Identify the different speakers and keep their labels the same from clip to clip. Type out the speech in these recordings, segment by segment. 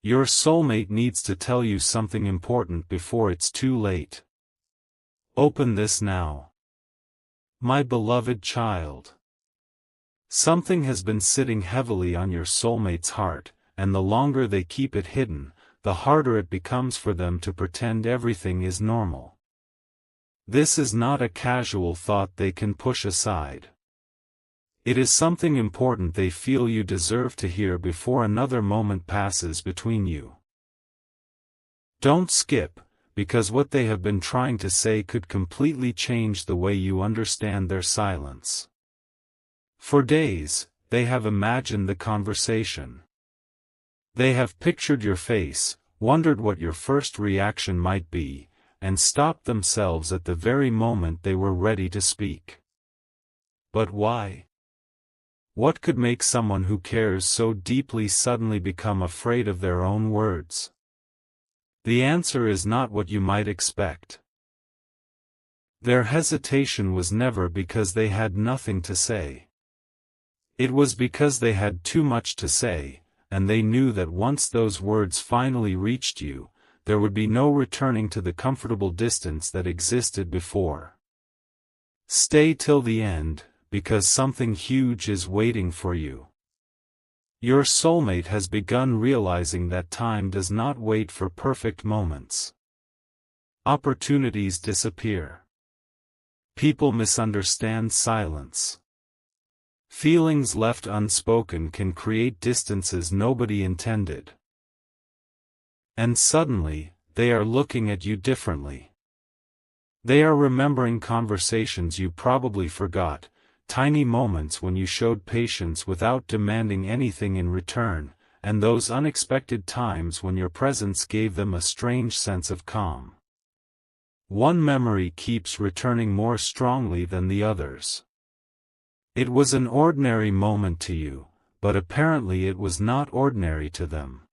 Speaker 1: Your soulmate needs to tell you something important before it's too late. Open this now. My beloved child. Something has been sitting heavily on your soulmate's heart, and the longer they keep it hidden, the harder it becomes for them to pretend everything is normal. This is not a casual thought they can push aside. It is something important they feel you deserve to hear before another moment passes between you. Don't skip, because what they have been trying to say could completely change the way you understand their silence. For days, they have imagined the conversation. They have pictured your face, wondered what your first reaction might be, and stopped themselves at the very moment they were ready to speak. But why? What could make someone who cares so deeply suddenly become afraid of their own words? The answer is not what you might expect. Their hesitation was never because they had nothing to say. It was because they had too much to say, and they knew that once those words finally reached you, there would be no returning to the comfortable distance that existed before. Stay till the end, because something huge is waiting for you. Your soulmate has begun realizing that time does not wait for perfect moments. Opportunities disappear. People misunderstand silence. Feelings left unspoken can create distances nobody intended. And suddenly, they are looking at you differently. They are remembering conversations you probably forgot, tiny moments when you showed patience without demanding anything in return, and those unexpected times when your presence gave them a strange sense of calm. One memory keeps returning more strongly than the others. It was an ordinary moment to you, but apparently it was not ordinary to them.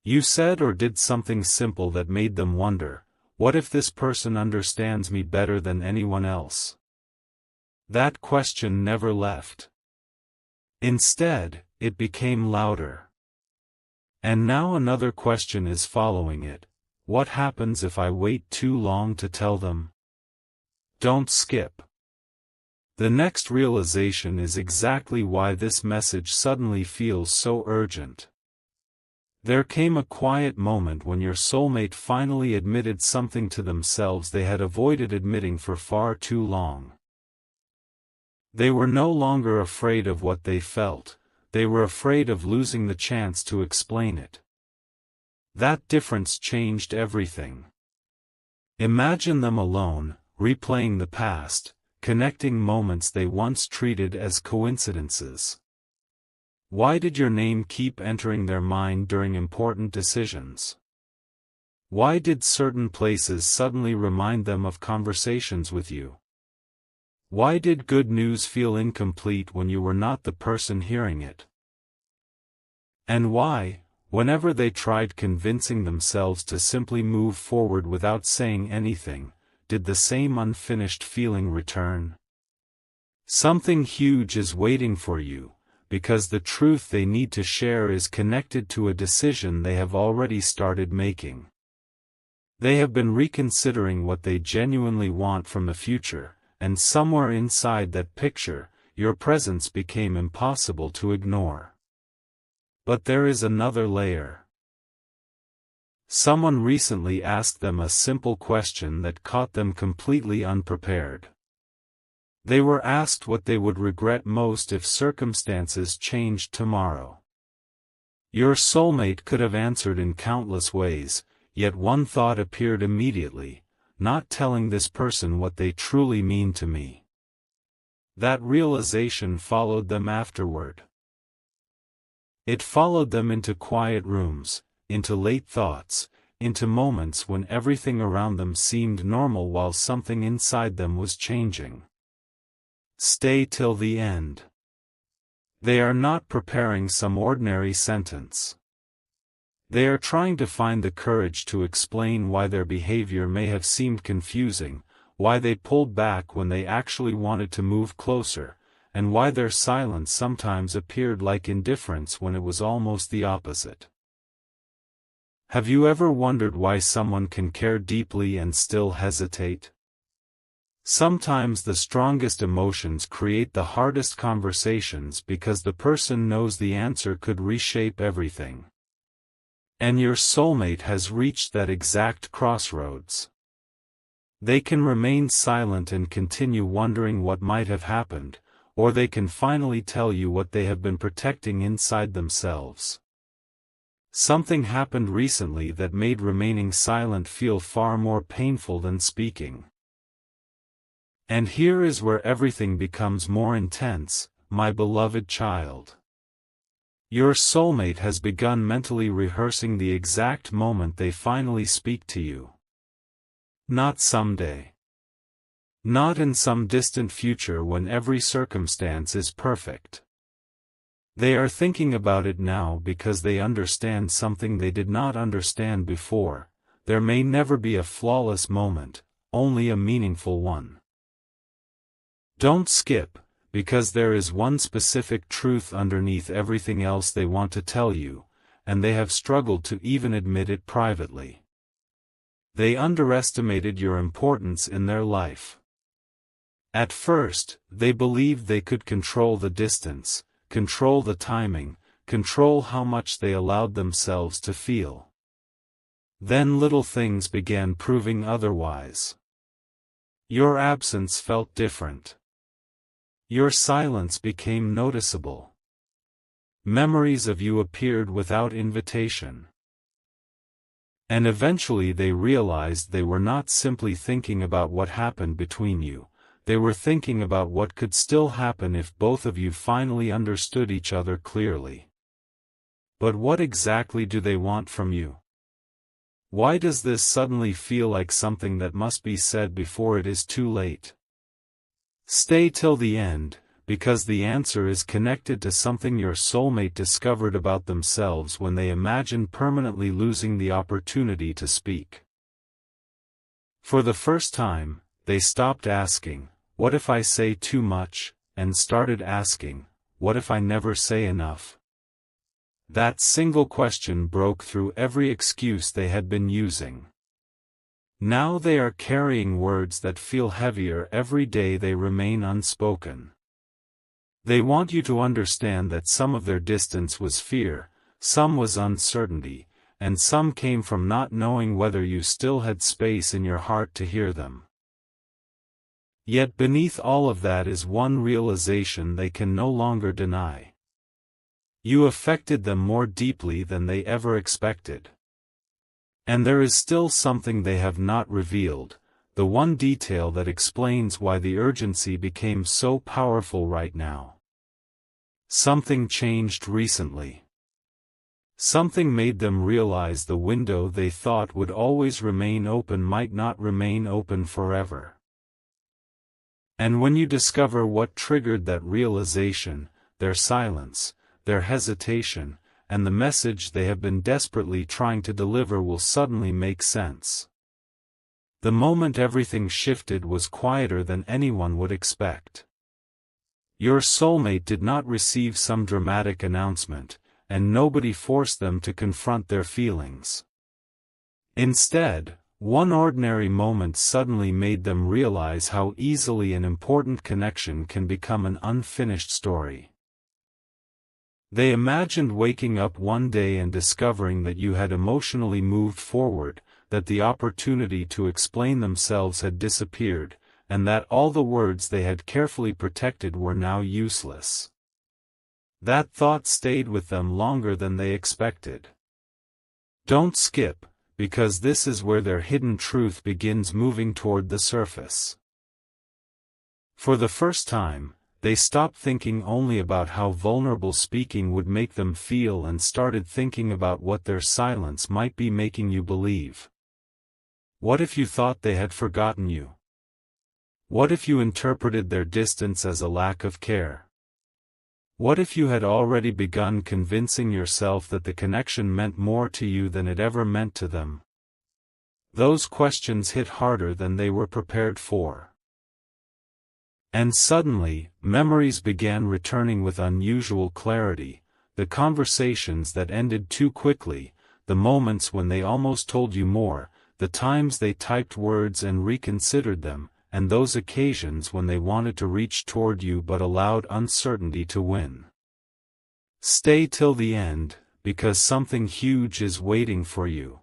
Speaker 1: You said or did something simple that made them wonder, what if this person understands me better than anyone else? That question never left. Instead, it became louder. And now another question is following it. What happens if I wait too long to tell them? Don't skip. The next realization is exactly why this message suddenly feels so urgent. There came a quiet moment when your soulmate finally admitted something to themselves they had avoided admitting for far too long. They were no longer afraid of what they felt, they were afraid of losing the chance to explain it. That difference changed everything. Imagine them alone, replaying the past, connecting moments they once treated as coincidences. Why did your name keep entering their mind during important decisions? Why did certain places suddenly remind them of conversations with you? Why did good news feel incomplete when you were not the person hearing it? And why, whenever they tried convincing themselves to simply move forward without saying anything, did the same unfinished feeling return? Something huge is waiting for you, because the truth they need to share is connected to a decision they have already started making. They have been reconsidering what they genuinely want from the future, and somewhere inside that picture, your presence became impossible to ignore. But there is another layer. Someone recently asked them a simple question that caught them completely unprepared. They were asked what they would regret most if circumstances changed tomorrow. Your soulmate could have answered in countless ways, yet one thought appeared immediately: not telling this person what they truly mean to me. That realization followed them afterward. It followed them into quiet rooms, into late thoughts, into moments when everything around them seemed normal while something inside them was changing. Stay till the end. They are not preparing some ordinary sentence. They are trying to find the courage to explain why their behavior may have seemed confusing, why they pulled back when they actually wanted to move closer, and why their silence sometimes appeared like indifference when it was almost the opposite. Have you ever wondered why someone can care deeply and still hesitate? Sometimes the strongest emotions create the hardest conversations because the person knows the answer could reshape everything. And your soulmate has reached that exact crossroads. They can remain silent and continue wondering what might have happened, or they can finally tell you what they have been protecting inside themselves. Something happened recently that made remaining silent feel far more painful than speaking. And here is where everything becomes more intense, my beloved child. Your soulmate has begun mentally rehearsing the exact moment they finally speak to you. Not someday. Not in some distant future when every circumstance is perfect. They are thinking about it now because they understand something they did not understand before. There may never be a flawless moment, only a meaningful one. Don't skip, because there is one specific truth underneath everything else they want to tell you, and they have struggled to even admit it privately. They underestimated your importance in their life. At first, they believed they could control the distance, control the timing, control how much they allowed themselves to feel. Then little things began proving otherwise. Your absence felt different. Your silence became noticeable. Memories of you appeared without invitation. And eventually they realized they were not simply thinking about what happened between you, they were thinking about what could still happen if both of you finally understood each other clearly. But what exactly do they want from you? Why does this suddenly feel like something that must be said before it is too late? Stay till the end, because the answer is connected to something your soulmate discovered about themselves when they imagined permanently losing the opportunity to speak. For the first time, they stopped asking, "What if I say too much?" and started asking, "What if I never say enough?" That single question broke through every excuse they had been using. Now they are carrying words that feel heavier every day they remain unspoken. They want you to understand that some of their distance was fear, some was uncertainty, and some came from not knowing whether you still had space in your heart to hear them. Yet beneath all of that is one realization they can no longer deny. You affected them more deeply than they ever expected. And there is still something they have not revealed, the one detail that explains why the urgency became so powerful right now. Something changed recently. Something made them realize the window they thought would always remain open might not remain open forever. And when you discover what triggered that realization, their silence, their hesitation, and the message they have been desperately trying to deliver will suddenly make sense. The moment everything shifted was quieter than anyone would expect. Your soulmate did not receive some dramatic announcement, and nobody forced them to confront their feelings. Instead, one ordinary moment suddenly made them realize how easily an important connection can become an unfinished story. They imagined waking up one day and discovering that you had emotionally moved forward, that the opportunity to explain themselves had disappeared, and that all the words they had carefully protected were now useless. That thought stayed with them longer than they expected. Don't skip, because this is where their hidden truth begins moving toward the surface. For the first time, they stopped thinking only about how vulnerable speaking would make them feel and started thinking about what their silence might be making you believe. What if you thought they had forgotten you? What if you interpreted their distance as a lack of care? What if you had already begun convincing yourself that the connection meant more to you than it ever meant to them? Those questions hit harder than they were prepared for. And suddenly, memories began returning with unusual clarity, the conversations that ended too quickly, the moments when they almost told you more, the times they typed words and reconsidered them, and those occasions when they wanted to reach toward you but allowed uncertainty to win. Stay till the end, because something huge is waiting for you.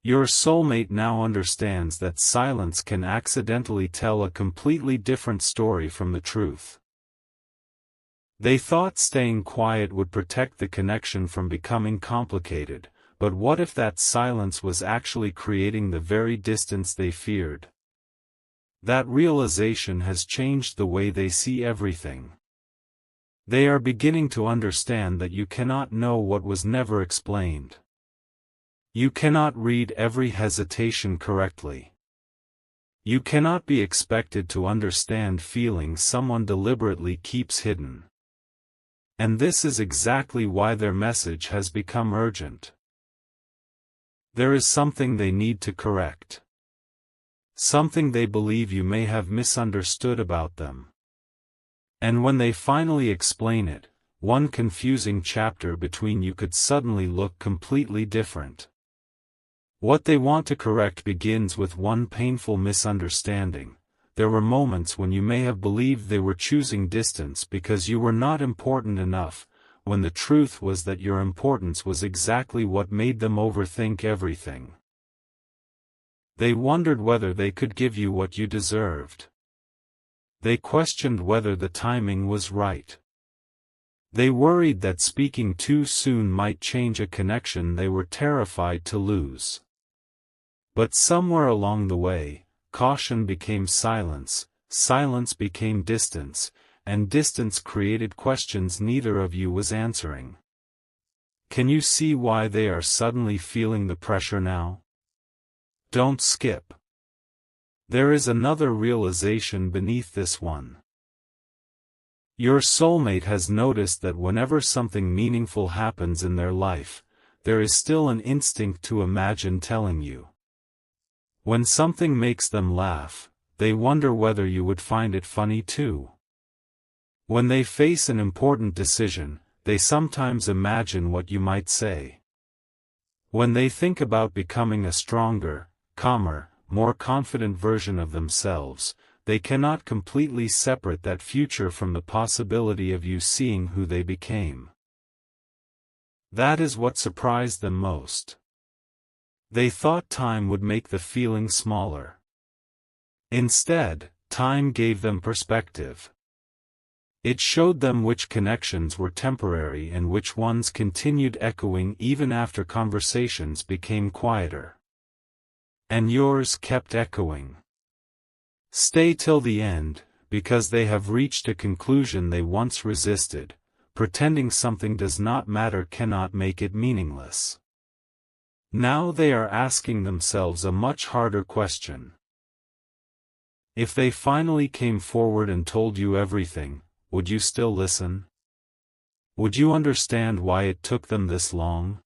Speaker 1: Your soulmate now understands that silence can accidentally tell a completely different story from the truth. They thought staying quiet would protect the connection from becoming complicated, but what if that silence was actually creating the very distance they feared? That realization has changed the way they see everything. They are beginning to understand that you cannot know what was never explained. You cannot read every hesitation correctly. You cannot be expected to understand feelings someone deliberately keeps hidden. And this is exactly why their message has become urgent. There is something they need to correct. Something they believe you may have misunderstood about them. And when they finally explain it, one confusing chapter between you could suddenly look completely different. What they want to correct begins with one painful misunderstanding. There were moments when you may have believed they were choosing distance because you were not important enough, when the truth was that your importance was exactly what made them overthink everything. They wondered whether they could give you what you deserved. They questioned whether the timing was right. They worried that speaking too soon might change a connection they were terrified to lose. But somewhere along the way, caution became silence, silence became distance, and distance created questions neither of you was answering. Can you see why they are suddenly feeling the pressure now? Don't skip. There is another realization beneath this one. Your soulmate has noticed that whenever something meaningful happens in their life, there is still an instinct to imagine telling you. When something makes them laugh, they wonder whether you would find it funny too. When they face an important decision, they sometimes imagine what you might say. When they think about becoming a stronger, calmer, more confident version of themselves, they cannot completely separate that future from the possibility of you seeing who they became. That is what surprised them most. They thought time would make the feeling smaller. Instead, time gave them perspective. It showed them which connections were temporary and which ones continued echoing even after conversations became quieter. And yours kept echoing. Stay till the end, because they have reached a conclusion they once resisted. Pretending something does not matter cannot make it meaningless. Now they are asking themselves a much harder question. If they finally came forward and told you everything, would you still listen? Would you understand why it took them this long?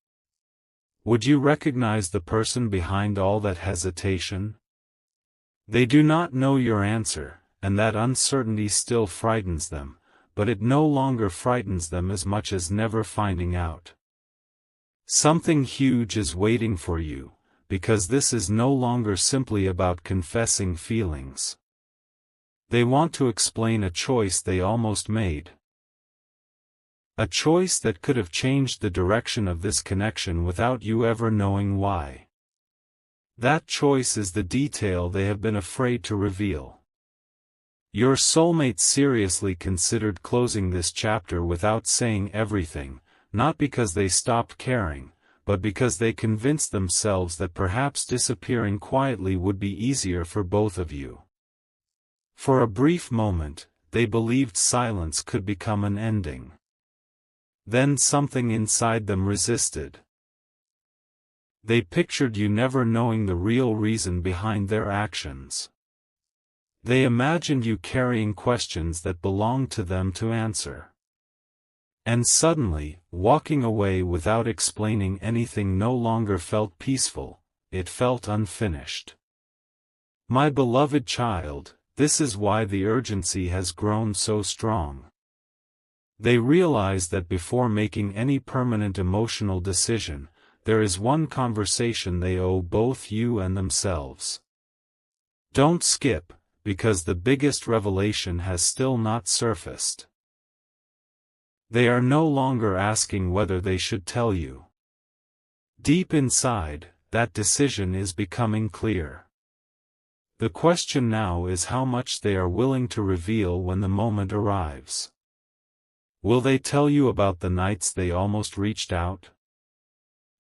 Speaker 1: Would you recognize the person behind all that hesitation? They do not know your answer, and that uncertainty still frightens them, but it no longer frightens them as much as never finding out. Something huge is waiting for you, because this is no longer simply about confessing feelings. They want to explain a choice they almost made. A choice that could have changed the direction of this connection without you ever knowing why. That choice is the detail they have been afraid to reveal. Your soulmate seriously considered closing this chapter without saying everything, not because they stopped caring, but because they convinced themselves that perhaps disappearing quietly would be easier for both of you. For a brief moment, they believed silence could become an ending. Then something inside them resisted. They pictured you never knowing the real reason behind their actions. They imagined you carrying questions that belonged to them to answer. And suddenly, walking away without explaining anything no longer felt peaceful, it felt unfinished. My beloved child, this is why the urgency has grown so strong. They realized that before making any permanent emotional decision, there is one conversation they owe both you and themselves. Don't skip, because the biggest revelation has still not surfaced. They are no longer asking whether they should tell you. Deep inside, that decision is becoming clear. The question now is how much they are willing to reveal when the moment arrives. Will they tell you about the nights they almost reached out?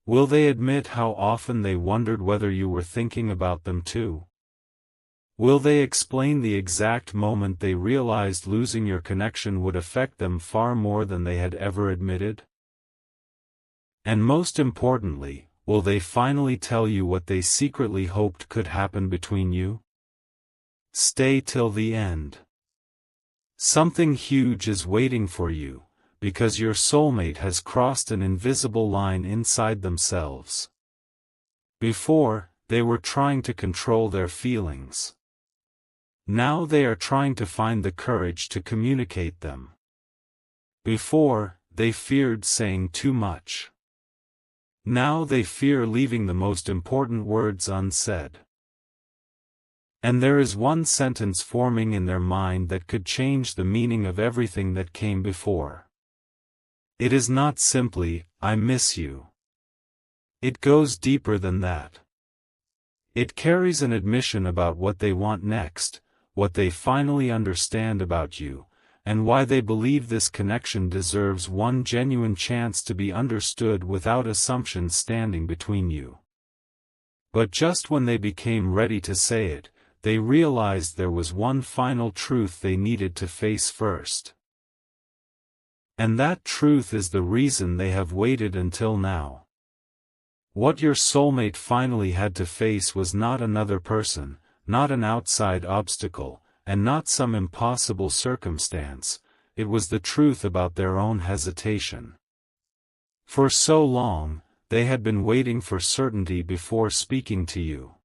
Speaker 1: Will they admit how often they wondered whether you were thinking about them too? Will they explain the exact moment they realized losing your connection would affect them far more than they had ever admitted? And most importantly, will they finally tell you what they secretly hoped could happen between you? Stay till the end. Something huge is waiting for you, because your soulmate has crossed an invisible line inside themselves. Before, they were trying to control their feelings. Now they are trying to find the courage to communicate them. Before, they feared saying too much. Now they fear leaving the most important words unsaid. And there is one sentence forming in their mind that could change the meaning of everything that came before. It is not simply, "I miss you." It goes deeper than that. It carries an admission about what they want next, what they finally understand about you, and why they believe this connection deserves one genuine chance to be understood without assumptions standing between you. But just when they became ready to say it, they realized there was one final truth they needed to face first. And that truth is the reason they have waited until now. What your soulmate finally had to face was not another person, not an outside obstacle, and not some impossible circumstance. It was the truth about their own hesitation. For so long, they had been waiting for certainty before speaking to you.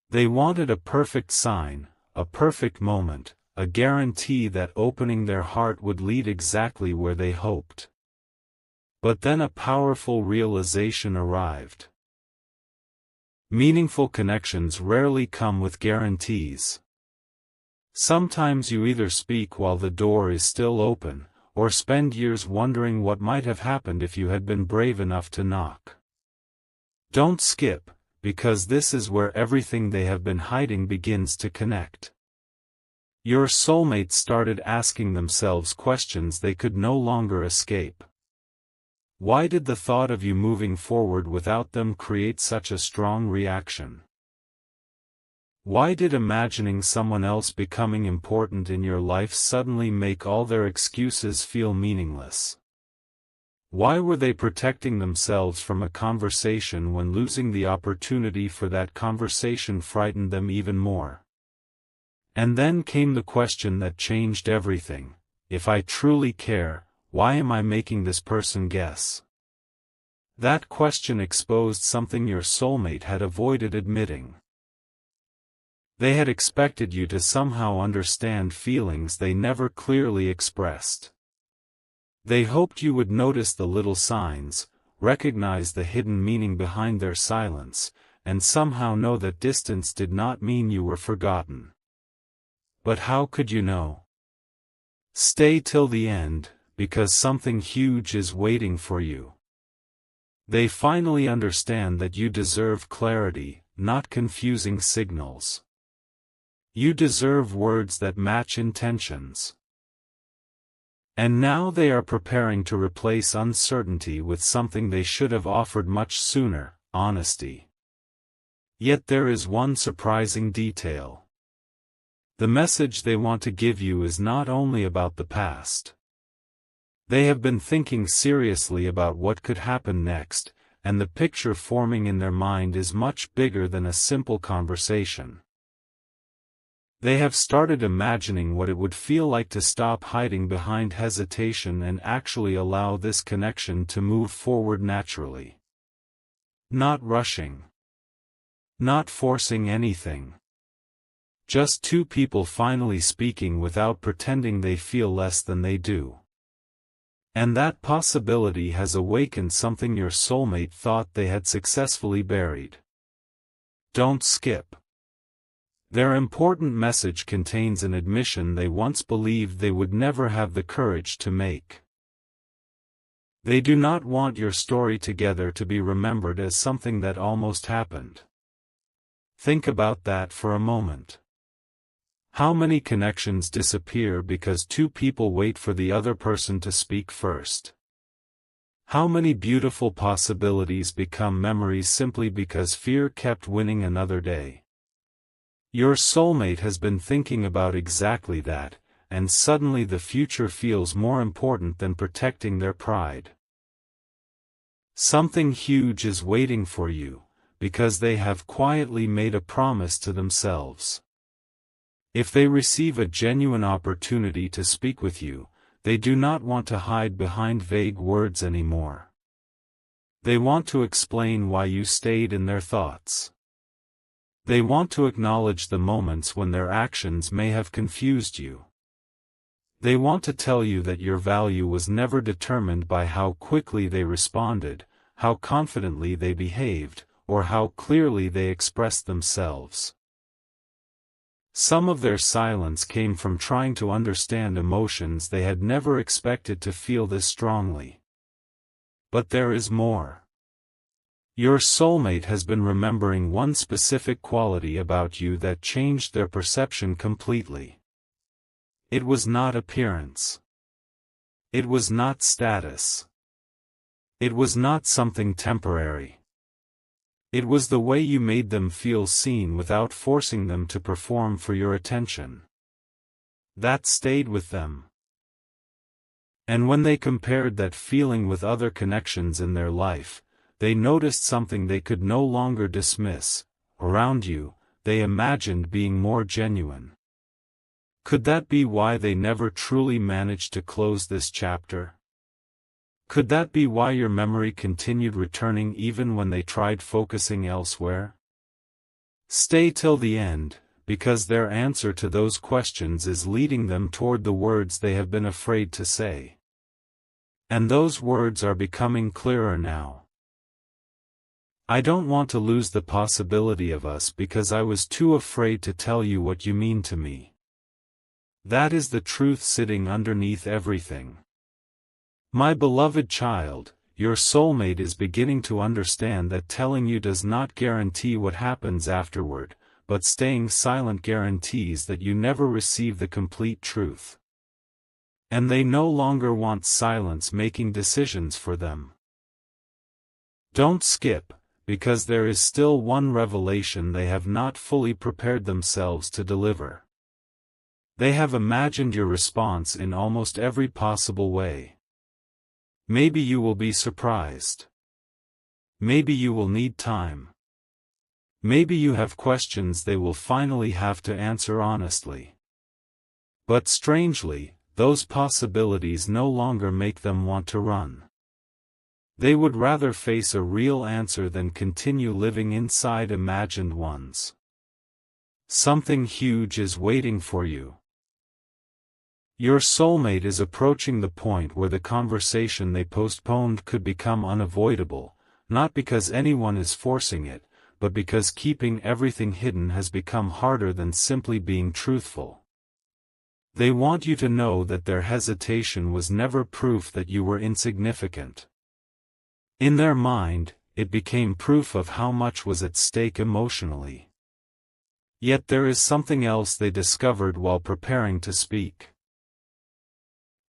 Speaker 1: They wanted a perfect sign, a perfect moment, a guarantee that opening their heart would lead exactly where they hoped. But then a powerful realization arrived. Meaningful connections rarely come with guarantees. Sometimes you either speak while the door is still open, or spend years wondering what might have happened if you had been brave enough to knock. Don't skip, because this is where everything they have been hiding begins to connect. Your soulmate started asking themselves questions they could no longer escape. Why did the thought of you moving forward without them create such a strong reaction? Why did imagining someone else becoming important in your life suddenly make all their excuses feel meaningless? Why were they protecting themselves from a conversation when losing the opportunity for that conversation frightened them even more? And then came the question that changed everything: if I truly care, why am I making this person guess? That question exposed something your soulmate had avoided admitting. They had expected you to somehow understand feelings they never clearly expressed. They hoped you would notice the little signs, recognize the hidden meaning behind their silence, and somehow know that distance did not mean you were forgotten. But how could you know? Stay till the end, because something huge is waiting for you. They finally understand that you deserve clarity, not confusing signals. You deserve words that match intentions. And now they are preparing to replace uncertainty with something they should have offered much sooner: honesty. Yet there is one surprising detail. The message they want to give you is not only about the past. They have been thinking seriously about what could happen next, and the picture forming in their mind is much bigger than a simple conversation. They have started imagining what it would feel like to stop hiding behind hesitation and actually allow this connection to move forward naturally. Not rushing. Not forcing anything. Just two people finally speaking without pretending they feel less than they do. And that possibility has awakened something your soulmate thought they had successfully buried. Don't skip. Their important message contains an admission they once believed they would never have the courage to make. They do not want your story together to be remembered as something that almost happened. Think about that for a moment. How many connections disappear because two people wait for the other person to speak first? How many beautiful possibilities become memories simply because fear kept winning another day? Your soulmate has been thinking about exactly that, and suddenly the future feels more important than protecting their pride. Something huge is waiting for you, because they have quietly made a promise to themselves. If they receive a genuine opportunity to speak with you, they do not want to hide behind vague words anymore. They want to explain why you stayed in their thoughts. They want to acknowledge the moments when their actions may have confused you. They want to tell you that your value was never determined by how quickly they responded, how confidently they behaved, or how clearly they expressed themselves. Some of their silence came from trying to understand emotions they had never expected to feel this strongly. But there is more. Your soulmate has been remembering one specific quality about you that changed their perception completely. It was not appearance. It was not status. It was not something temporary. It was the way you made them feel seen without forcing them to perform for your attention. That stayed with them. And when they compared that feeling with other connections in their life, they noticed something they could no longer dismiss. Around you, they imagined being more genuine. Could that be why they never truly managed to close this chapter? Could that be why your memory continued returning even when they tried focusing elsewhere? Stay till the end, because their answer to those questions is leading them toward the words they have been afraid to say. And those words are becoming clearer now. I don't want to lose the possibility of us because I was too afraid to tell you what you mean to me. That is the truth sitting underneath everything. My beloved child, your soulmate is beginning to understand that telling you does not guarantee what happens afterward, but staying silent guarantees that you never receive the complete truth. And they no longer want silence making decisions for them. Don't skip, because there is still one revelation they have not fully prepared themselves to deliver. They have imagined your response in almost every possible way. Maybe you will be surprised. Maybe you will need time. Maybe you have questions they will finally have to answer honestly. But strangely, those possibilities no longer make them want to run. They would rather face a real answer than continue living inside imagined ones. Something huge is waiting for you. Your soulmate is approaching the point where the conversation they postponed could become unavoidable, not because anyone is forcing it, but because keeping everything hidden has become harder than simply being truthful. They want you to know that their hesitation was never proof that you were insignificant. In their mind, it became proof of how much was at stake emotionally. Yet there is something else they discovered while preparing to speak.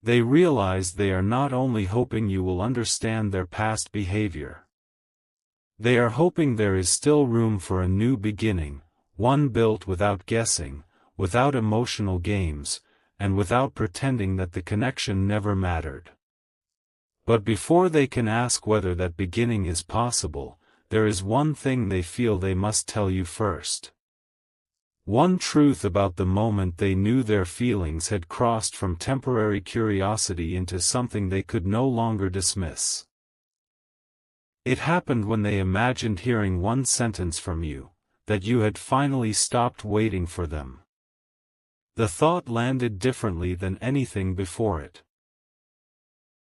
Speaker 1: They realize they are not only hoping you will understand their past behavior. They are hoping there is still room for a new beginning, one built without guessing, without emotional games, and without pretending that the connection never mattered. But before they can ask whether that beginning is possible, there is one thing they feel they must tell you first. One truth about the moment they knew their feelings had crossed from temporary curiosity into something they could no longer dismiss. It happened when they imagined hearing one sentence from you, that you had finally stopped waiting for them. The thought landed differently than anything before it.